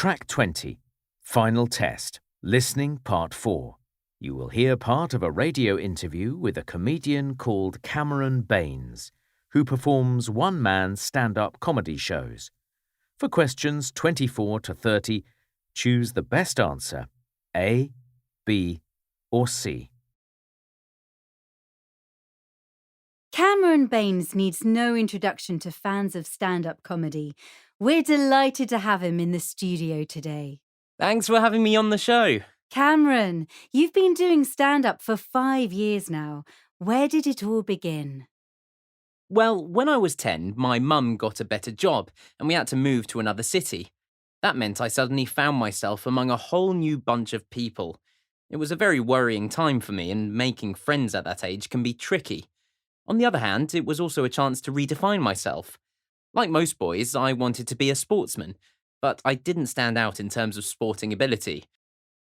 Track 20, Final Test, Listening Part 4. You will hear part of a radio interview with a comedian called Cameron Baines, who performs one-man stand-up comedy shows. For questions 24 to 30, choose the best answer, A, B, or C. Cameron Baines needs no introduction to fans of stand-up comedy. We're delighted to have him in the studio today. Thanks for having me on the show. Cameron, you've been doing stand-up for 5 years now. Where did it all begin? Well, when I was 10, my mum got a better job and we had to move to another city. That meant I suddenly found myself among a whole new bunch of people. It was a very worrying time for me, and making friends at that age can be tricky. On the other hand, it was also a chance to redefine myself. Like most boys, I wanted to be a sportsman, but I didn't stand out in terms of sporting ability.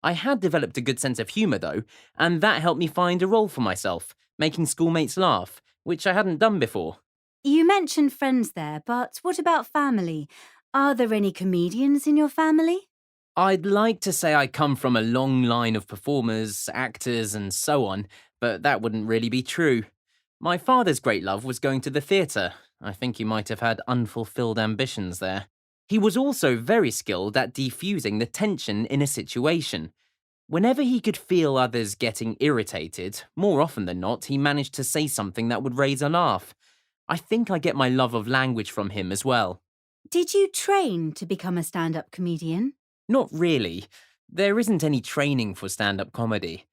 I had developed a good sense of humour though, and that helped me find a role for myself, making schoolmates laugh, which I hadn't done before. You mentioned friends there, but what about family? Are there any comedians in your family? I'd like to say I come from a long line of performers, actors, and so on, but that wouldn't really be true. My father's great love was going to the theatre. I think he might have had unfulfilled ambitions there. He was also very skilled at defusing the tension in a situation. Whenever he could feel others getting irritated, more often than not, he managed to say something that would raise a laugh. I think I get my love of language from him as well. Did you train to become a stand-up comedian? Not really. There isn't any training for stand-up comedy.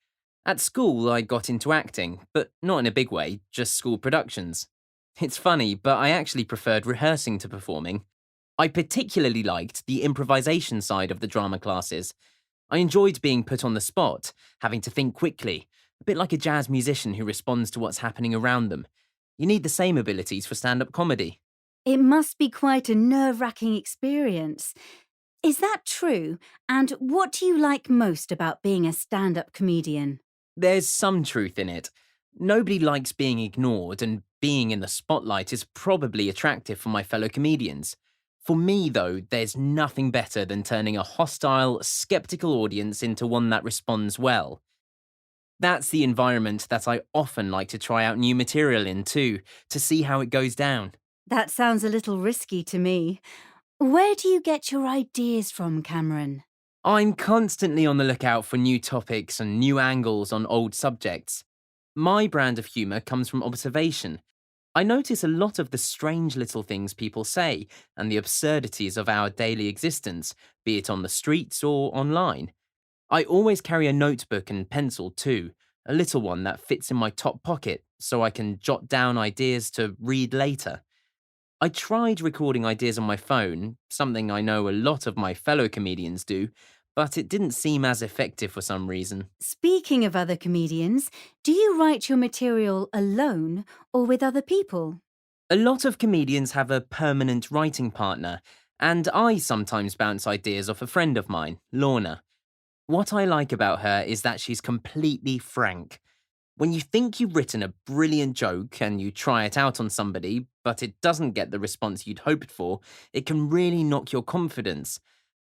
At school, I got into acting, but not in a big way, just school productions. It's funny, but I actually preferred rehearsing to performing. I particularly liked the improvisation side of the drama classes. I enjoyed being put on the spot, having to think quickly, a bit like a jazz musician who responds to what's happening around them. You need the same abilities for stand-up comedy. It must be quite a nerve-wracking experience. Is that true? And what do you like most about being a stand-up comedian? There's some truth in it. Nobody likes being ignored, and being in the spotlight is probably attractive for my fellow comedians. For me, though, there's nothing better than turning a hostile, skeptical audience into one that responds well. That's the environment that I often like to try out new material in too, to see how it goes down. That sounds a little risky to me. Where do you get your ideas from, Cameron? I'm constantly on the lookout for new topics and new angles on old subjects. My brand of humour comes from observation. I notice a lot of the strange little things people say and the absurdities of our daily existence, be it on the streets or online. I always carry a notebook and pencil too, a little one that fits in my top pocket so I can jot down ideas to read later. I tried recording ideas on my phone, something I know a lot of my fellow comedians do, but it didn't seem as effective for some reason. Speaking of other comedians, do you write your material alone or with other people? A lot of comedians have a permanent writing partner, and I sometimes bounce ideas off a friend of mine, Lorna. What I like about her is that she's completely frank. When you think you've written a brilliant joke and you try it out on somebody, but it doesn't get the response you'd hoped for, it can really knock your confidence.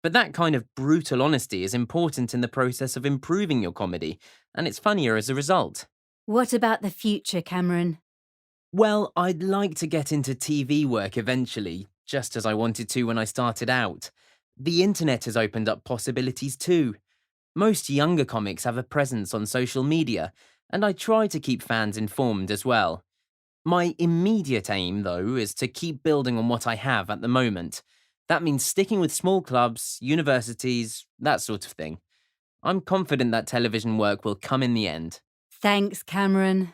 But that kind of brutal honesty is important in the process of improving your comedy, and it's funnier as a result. What about the future, Cameron? Well, I'd like to get into TV work eventually, just as I wanted to when I started out. The internet has opened up possibilities too. Most younger comics have a presence on social media, and I try to keep fans informed as well. My immediate aim, though, is to keep building on what I have at the moment. That means sticking with small clubs, universities, that sort of thing. I'm confident that television work will come in the end. Thanks, Cameron.